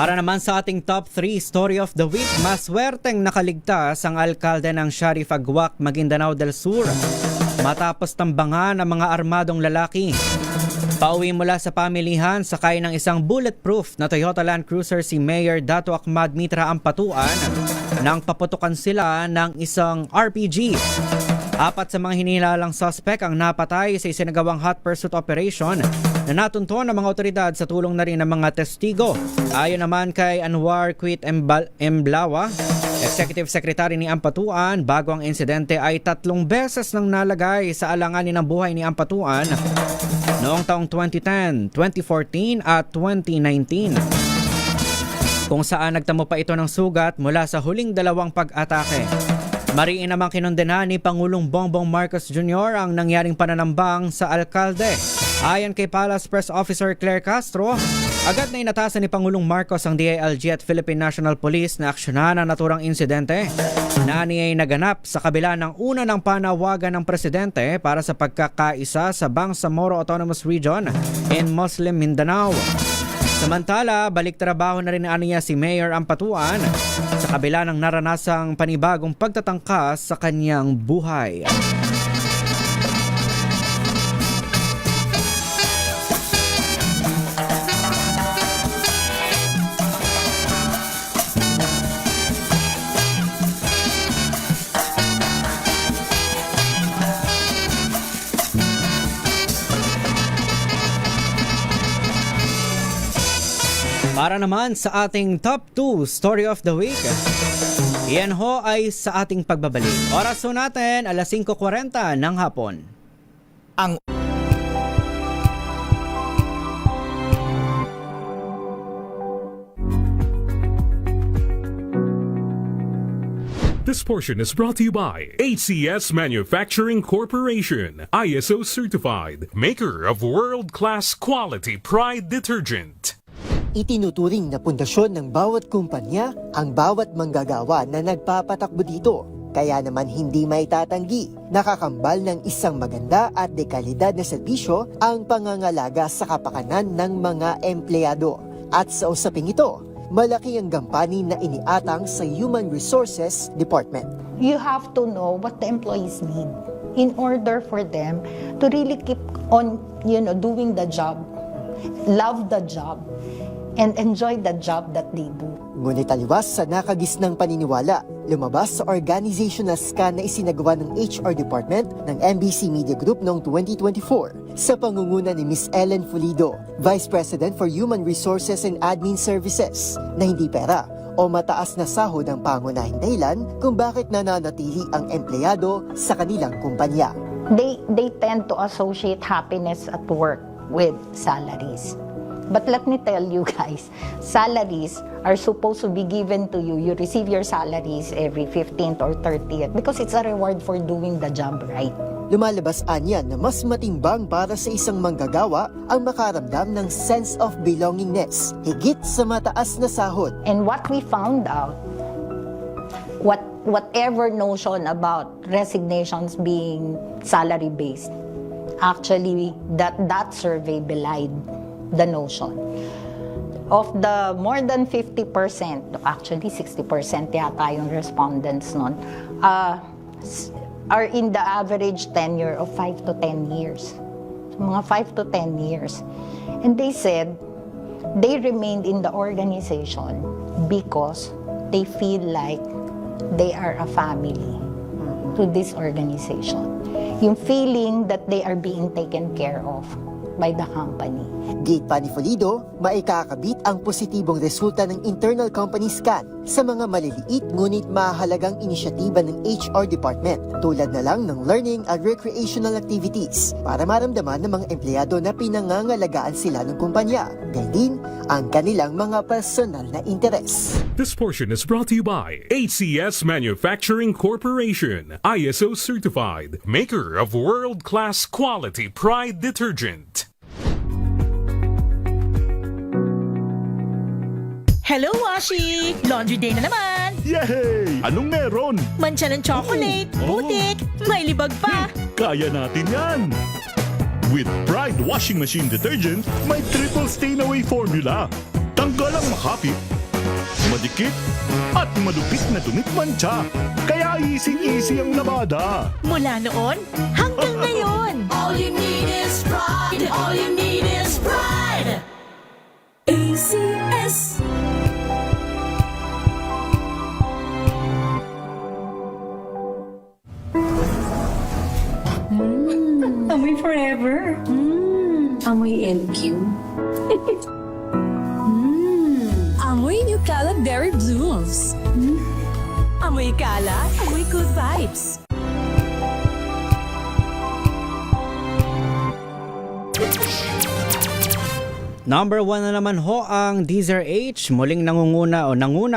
Para naman sa ating top 3 story of the week, maswerteng nakaligtas ang alkalde ng Sharif Agwak, Maguindanao del Sur matapos tambangan ng mga armadong lalaki. Pauwi mula sa pamilihan sakay ng isang bulletproof na Toyota Land Cruiser si Mayor Dato Ahmad Mitra Ampatuan nang paputukan sila ng isang RPG. 4 sa mga hinilalang suspect ang napatay sa isinagawang hot pursuit operation na natunton ng mga otoridad sa tulong na rin ng mga testigo. Ayon naman kay Anwar Quit Emblawa, Executive Secretary ni Ampatuan, bago ang insidente ay 3 beses nang nalagay sa alanganin ng buhay ni Ampatuan noong taong 2010, 2014 at 2019. Kung saan nagtamo pa ito ng sugat mula sa huling 2 pag-atake. Mariin namang kinondena ni Pangulong Bongbong Marcos Jr. ang nangyaring pananambang sa alkalde. Ayon kay Palace Press Officer Claire Castro, agad na inatasan ni Pangulong Marcos ang DILG at Philippine National Police na aksyonan ang naturang insidente na niya'y naganap sa kabila ng una ng panawagan ng presidente para sa pagkakaisa sa Bangsamoro Autonomous Region in Muslim Mindanao. Samantala, balik trabaho na rin aniya si Mayor Ampatuan sa kabila ng naranasang panibagong pagtatangkas sa kanyang buhay. Para naman sa ating top 2 story of the week, yan ho ay sa ating pagbabalik. Oras ho natin, alas 5:40 ng hapon. This portion is brought to you by ACS Manufacturing Corporation, ISO certified, maker of world-class quality Pride detergent. Itinuturing na pundasyon ng bawat kumpanya ang bawat manggagawa na nagpapatakbo dito. Kaya naman hindi maitatanggi, nakakambal ng isang maganda at dekalidad na serbisyo ang pangangalaga sa kapakanan ng mga empleyado. At sa usaping ito, malaki ang gampani na iniatang sa Human Resources Department. You have to know what the employees need in order for them to really keep on, doing the job, love the job, and enjoy the job that they do. Ngunit taliwas sa nakagisnang paniniwala, lumabas sa organizational scan na isinagawa ng HR Department ng MBC Media Group noong 2024 sa pangunguna ni Ms. Ellen Fulido, Vice President for Human Resources and Admin Services, na hindi pera o mataas na sahod ang pangunahing dahilan kung bakit nananatili ang empleyado sa kanilang kumpanya. They tend to associate happiness at work with salaries. But let me tell you guys, salaries are supposed to be given to you. You receive your salaries every 15th or 30th because it's a reward for doing the job right. Lumalabas anya na mas matimbang para sa isang manggagawa ang makaramdam ng sense of belongingness, higit sa mataas na sahod. And what we found out, whatever notion about resignations being salary-based, actually that survey belied the notion. Of the more than 50%, actually 60% yata yung respondents nun, are in the average tenure of 5 to 10 years. So, mga 5 to 10 years. And they said they remained in the organization because they feel like they are a family to this organization. Yung feeling that they are being taken care of by the company. Gate pa ni Folido, maikakabit ang positibong resulta ng internal company scan sa mga maliliit ngunit mahalagang inisyatiba ng HR department tulad na lang ng learning and recreational activities para maramdaman ng mga empleyado na pinangangalagaan sila ng kumpanya. Gayun din ang kanilang mga personal na interes. This portion is brought to you by ACS Manufacturing Corporation, ISO certified, maker of world-class quality Pride detergent. Hello, Washi! Laundry day na naman! Yay! Anong meron? Mancha ng chocolate, putik, may libag pa! Kaya natin yan! With Pride Washing Machine Detergent, may triple stain-away formula. Tanggal ang makapit, madikit, at malupit na dumit mancha. Kaya easy-easy ang labada. Mula noon hanggang ngayon! All you need is Pride! All you need is Pride! ACS! Amoy forever. Amoy LQ. Amoy New Cala Berry Blooms. Amoy Cala, amoy good vibes. Number 1 na naman ho ang DZRH. Muling nanguna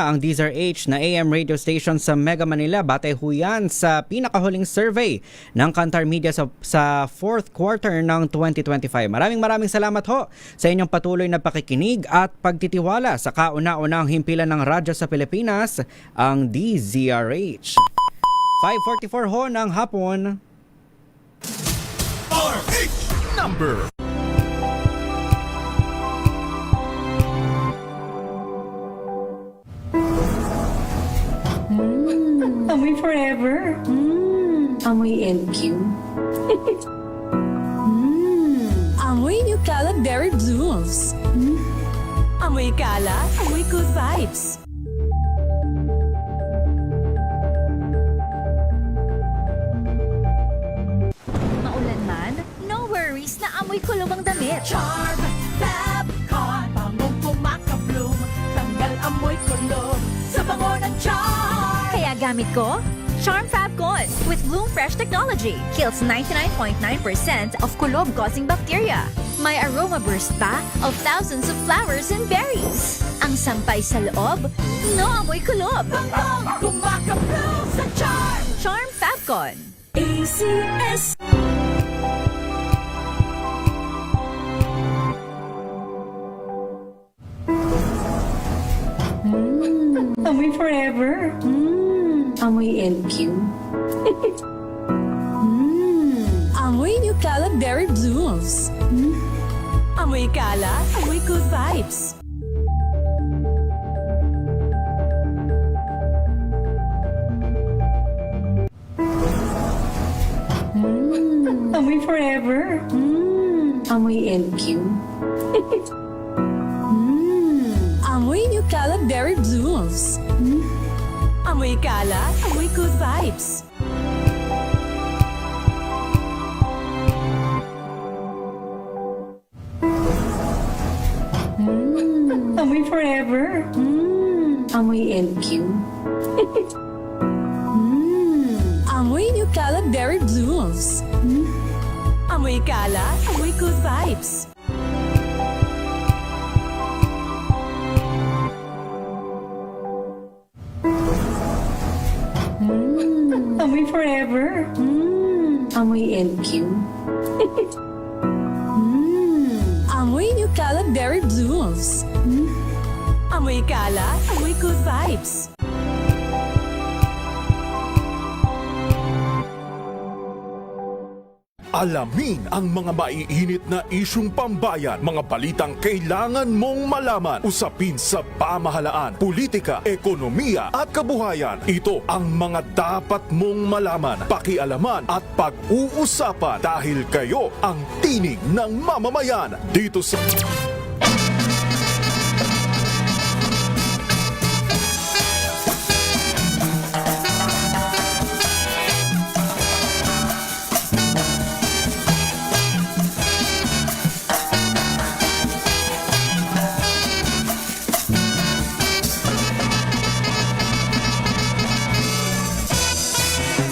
ang DZRH na AM radio station sa Mega Manila. Batay ho yan sa pinakahuling survey ng Kantar Media sa fourth quarter ng 2025. Maraming salamat ho sa inyong patuloy na pakikinig at pagtitiwala sa kauna-unang himpilan ng radyo sa Pilipinas, ang DZRH. 5:44 ho ng hapon. RH number. Amoy forever. Amoy LQ. Amoy New Cala Berry Blooms. Amoy Cala, amoy good vibes. Maulan man, no worries na amoy kulong ang damit. Charm Fabcon, bangong pumakabloom, tanggal amoy kulong sa bango ng charm. Kaya gamit ko, Charm Fabcon with Bloom Fresh technology. Kills 99.9% of kulob-causing bacteria. May aroma burst pa of thousands of flowers and berries. Ang sampay sa loob, no amoy kulob. Bangong pumakabloom sa charm. Charm Fabcon. ACS. Amoy forever. Amoy LQ. Amoy New Cala Berry Blooms. Amoy Cala, amoy good vibes. Amoy forever. Amoy LQ. Amoy New Cala Berry Blooms. Amoy Cala, amoy good vibes. Amoy forever. Amoy LQ. Amoy New Cala Berry Blooms. Amoy Cala, amoy good vibes. Amoy forever. Amoy LQ. Amoy New Cala Berry Blooms. Amoy Cala, amoy good vibes. Alamin ang mga maiinit na isyung pambayan, mga balitang kailangan mong malaman, usapin sa pamahalaan, politika, ekonomiya at kabuhayan. Ito ang mga dapat mong malaman, pakialaman at pag-uusapan dahil kayo ang tinig ng mamamayan dito sa...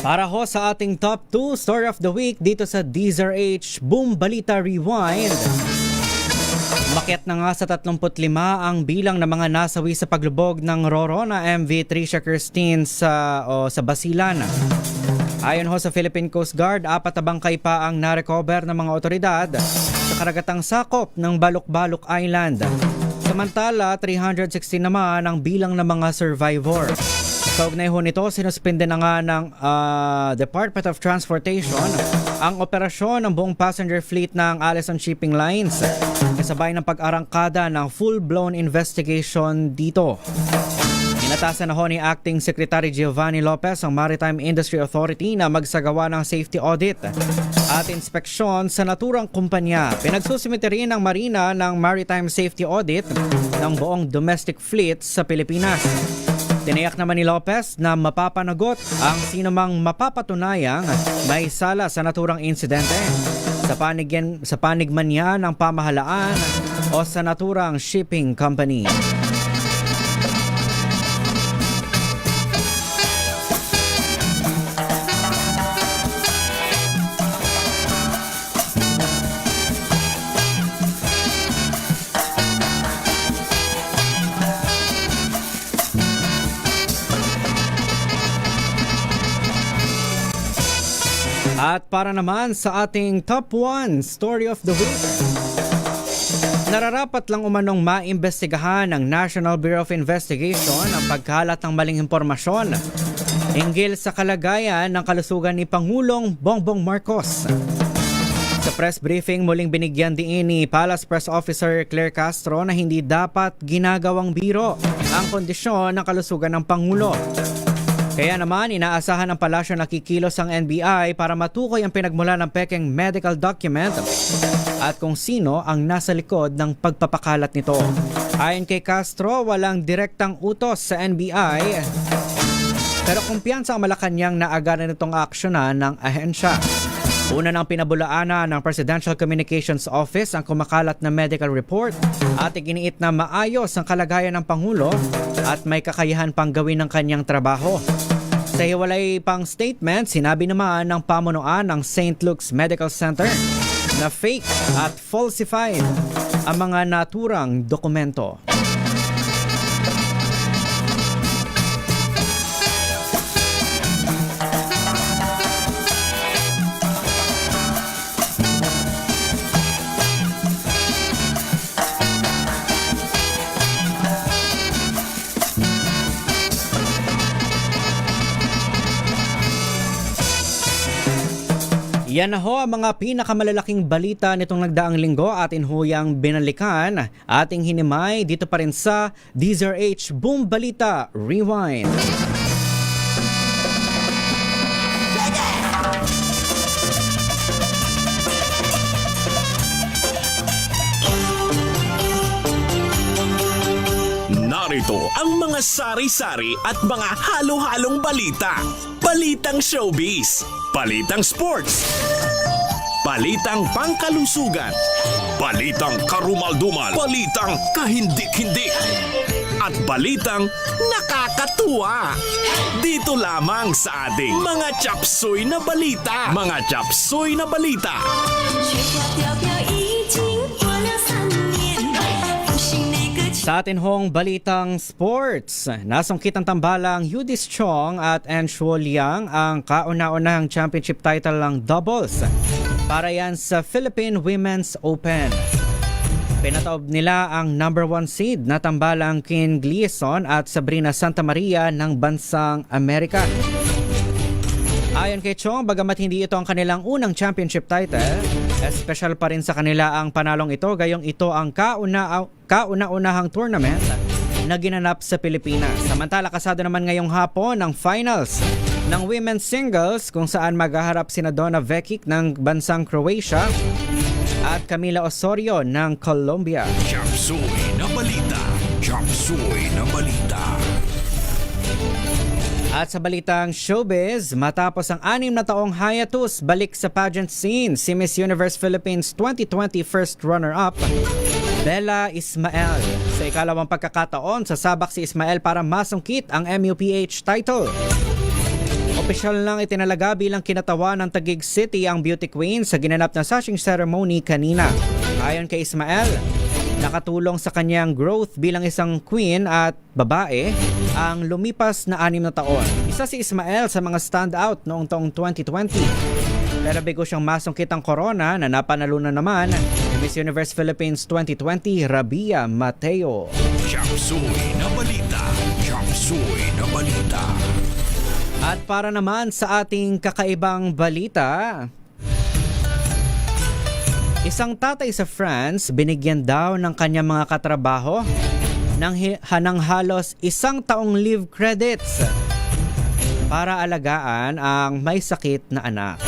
Para ho sa ating top 2 story of the week dito sa DZRH Boom Balita Rewind. Umakyat na nga sa 35 ang bilang ng mga nasawi sa paglubog ng Rorona MV Tricia Kirstine sa Basilan. Ayon ho sa Philippine Coast Guard, 4 na bangkay pa ang narecover ng mga otoridad sa karagatang sakop ng Balok-Balok Island. Samantala, 316 naman ang bilang ng mga survivor. Kaugnay ho nito, sinuspende na nga ng Department of Transportation ang operasyon ng buong passenger fleet ng Allison Shipping Lines kasabay ng pag-arangkada ng full-blown investigation dito. Inatasan na ho ni Acting Secretary Giovanni Lopez ang Maritime Industry Authority na magsagawa ng safety audit at inspeksyon sa naturang kumpanya. Pinagsusimite rin ng Marina ng Maritime Safety Audit ng buong domestic fleet sa Pilipinas. Tiniyak naman ni Lopez na mapapanagot ang sinumang mapapatunayang may sala sa naturang insidente sa panigman niya ng pamahalaan o sa naturang shipping company. At para naman sa ating top 1 story of the week, nararapat lang umanong maimbestigahan ng National Bureau of Investigation ang pagkalat ng maling impormasyon hinggil sa kalagayan ng kalusugan ni Pangulong Bongbong Marcos. Sa press briefing, muling binigyan diin ni Palace Press Officer Claire Castro na hindi dapat ginagawang biro ang kondisyon ng kalusugan ng Pangulo. Kaya naman, inaasahan ng palasyo na kikilos ang NBI para matukoy ang pinagmula ng pekeng medical document at kung sino ang nasa likod ng pagpapakalat nito. Ayon kay Castro, walang direktang utos sa NBI pero kumpiyansa ang Malacanang na agaran nitong aksyonan ng ahensya. Una nang pinabulaanan ng Presidential Communications Office ang kumakalat na medical report at iginiit na maayos ang kalagayan ng Pangulo at may kakayahan pang gawin ng kanyang trabaho. Sa hiwalay pang statement, sinabi naman ng pamunuan ng St. Luke's Medical Center na fake at falsified ang mga naturang dokumento. Yan na ho ang mga pinakamalalaking balita nitong nagdaang linggo atin huyang binalikan. Ating hinimay dito pa rin sa DZRH Boom Balita Rewind. Narito ang mga sari-sari at mga halo-halong balita. Balitang showbiz, balitang sports, balitang pangkalusugan, balitang karumal-dumal, balitang kahindik-hindik, at balitang nakakatuwa. Dito lamang sa ating Mga Chapsuy na Balita. Mga Chapsuy na Balita. Sa atin hong balitang sports, nasungkit ang tambalang Yudis Chong at Anshuo Liang ang kauna-unahang championship title ng doubles para yan sa Philippine Women's Open. Pinataob nila ang number 1 seed na tambalang Kin Gleason at Sabrina Santa Maria ng bansang Amerika. Ayon kay Chong, bagamat hindi ito ang kanilang unang championship title, special pa rin sa kanila ang panalong ito, gayong ito ang kauna-unahang tournament na ginanap sa Pilipinas. Samantala, kasado naman ngayong hapon ang finals ng women's singles kung saan maghaharap sina Donna Vekic ng bansang Croatia at Camila Osorio ng Colombia. Chapsuy na Balita. Chapsuy na Balita. At sa balitang showbiz, matapos ang 6 na taong hiatus, balik sa pageant scene si Miss Universe Philippines 2020 first runner-up, Bella Ismael. Sa ikalawang pagkakataon, sasabak si Ismael para masungkit ang MUPH title. Opisyal lang itinalaga bilang kinatawa ng Taguig City ang beauty queen sa ginanap na sashing ceremony kanina. Ayon kay Ismael, nakatulong sa kanyang growth bilang isang queen at babae ang lumipas na 6 na taon. Isa si Ismael sa mga standout noong taong 2020. Pero bigo siyang masungkit ang corona na napanalunan naman ni Miss Universe Philippines 2020 Rabia Mateo. Chapsuy na Balita. Chapsuy na Balita. At para naman sa ating kakaibang balita, isang tatay sa France binigyan daw ng kanyang mga katrabaho ng halos 1 taong leave credits para alagaan ang may sakit na anak.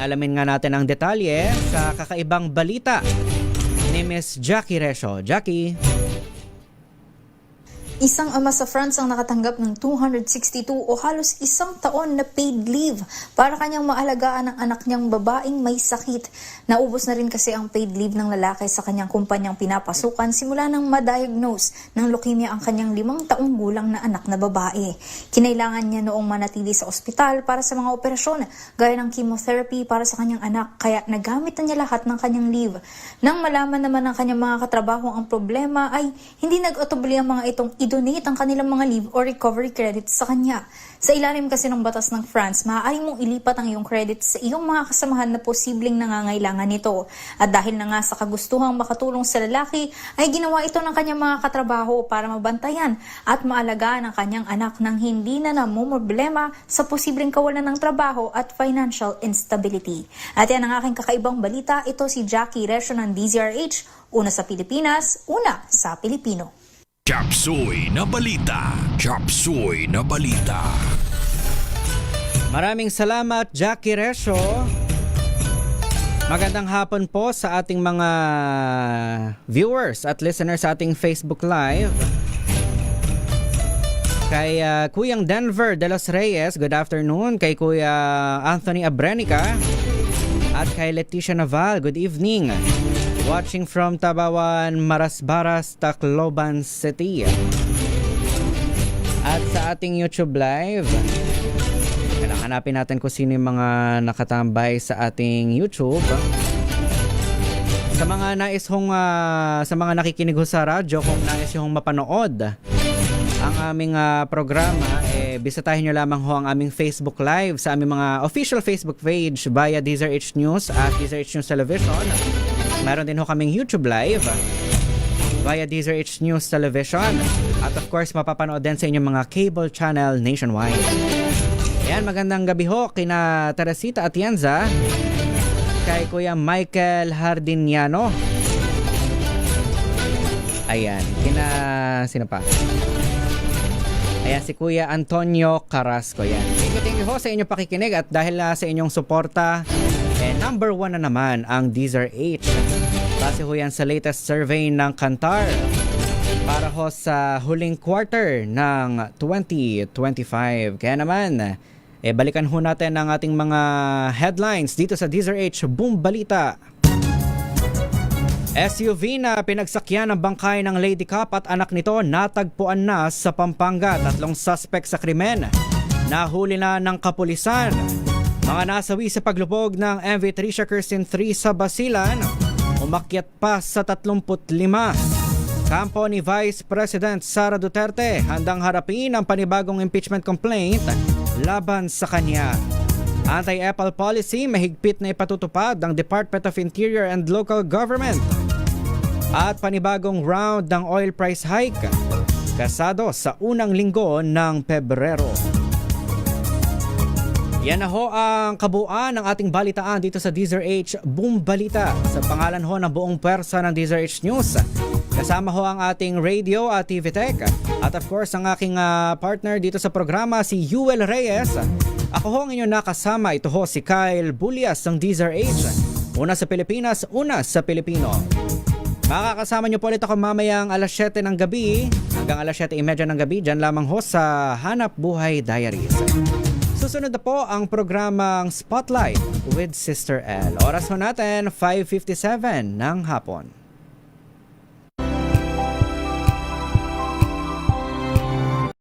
Alamin nga natin ang detalye sa kakaibang balita ni Miss Jackie Resho. Jackie. Isang ama sa France ang nakatanggap ng 262 o halos 1 taon na paid leave para kanyang maalagaan ang anak niyang babaeng may sakit. Naubos na rin kasi ang paid leave ng lalaki sa kanyang kumpanyang pinapasukan simula nang ma-diagnose ng leukemia ang kanyang 5 taong gulang na anak na babae. Kinailangan niya noong manatili sa ospital para sa mga operasyon gaya ng chemotherapy para sa kanyang anak, kaya nagamit na niya lahat ng kanyang leave. Nang malaman naman ng kanyang mga katrabaho ang problema ay hindi nag-atubili ang mga itong i-donate ang kanilang mga leave or recovery credits sa kanya. Sa ilalim kasi ng batas ng France, maaari mong ilipat ang iyong credits sa iyong mga kasamahan na posibleng nangangailangan nito. At dahil na nga sa kagustuhang makatulong sa lalaki, ay ginawa ito ng kanyang mga katrabaho para mabantayan at maalagaan ang kanyang anak nang hindi na namumroblema sa posibleng kawalan ng trabaho at financial instability. At yan ang aking kakaibang balita. Ito si Jackie Resho ng DZRH, una sa Pilipinas, una sa Pilipino. Chapsuy na Balita. Chapsuy na Balita. Maraming salamat, Jackie Resho. Magandang hapon po sa ating mga viewers at listeners sa ating Facebook Live. Kay Kuyang Denver de los Reyes, good afternoon. Kay Kuya Anthony Abrenica at kay Leticia Naval, good evening. Watching from Tabawan, Marasbaras, Tacloban City. At sa ating YouTube Live, hanapin natin kung sino yung mga nakatambay sa ating YouTube. Sa mga nais hong, sa mga nakikinig sa radyo, kung nais yung mapanood ang aming programa, bisitahin nyo lamang ho ang aming Facebook Live sa aming mga official Facebook page via DZRH News at DZRH News Television. Meron din ho kaming YouTube Live via DZRH News Television. At of course, mapapanood din sa inyong mga cable channel nationwide. Ayan, magandang gabi ho kina Teresita Atienza, kay Kuya Michael Hardiniano. Ayan, kina sino pa? Ayan, si Kuya Antonio Carrasco. Yan. Thank you ho sa inyong pakikinig at dahil sa inyong suporta, number 1 na naman ang DZRH. Base ho yan sa latest survey ng Kantar para ho sa huling quarter ng 2025. Kaya naman, balikan ho natin ang ating mga headlines dito sa DZRH Boom Balita. SUV na pinagsakyan ng bangkay ng Lady Cup at anak nito natagpuan na sa Pampanga. 3 suspect sa krimen nahuli na ng kapulisan. Mga nasawi sa paglubog ng MV Tricia Kirsten 3 sa Basilan, umakyat pa sa 35. Kampo ni Vice President Sara Duterte handang harapin ang panibagong impeachment complaint laban sa kanya. Anti-Apple policy mahigpit na ipatutupad ng Department of Interior and Local Government. At panibagong round ng oil price hike kasado sa unang linggo ng Pebrero. Yan na ho ang kabuuan ng ating balitaan dito sa DZRH Boom Balita. Sa pangalan ho ng buong pwersa ng DZRH News, kasama ho ang ating radio at TV Tech. At of course, ang aking partner dito sa programa, si Yuel Reyes. Ako ho ang inyong nakasama. Ito ho si Kyle Bulias ng DZRH. Una sa Pilipinas, una sa Pilipino. Makakasama niyo po ulit ako mamayang alas 7 ng gabi hanggang alas 7:30 ng gabi. Diyan lamang ho sa Hanap Buhay Diaries. Susunod na po ang programang Spotlight with Sister L. Oras ho natin, 5:57 ng hapon.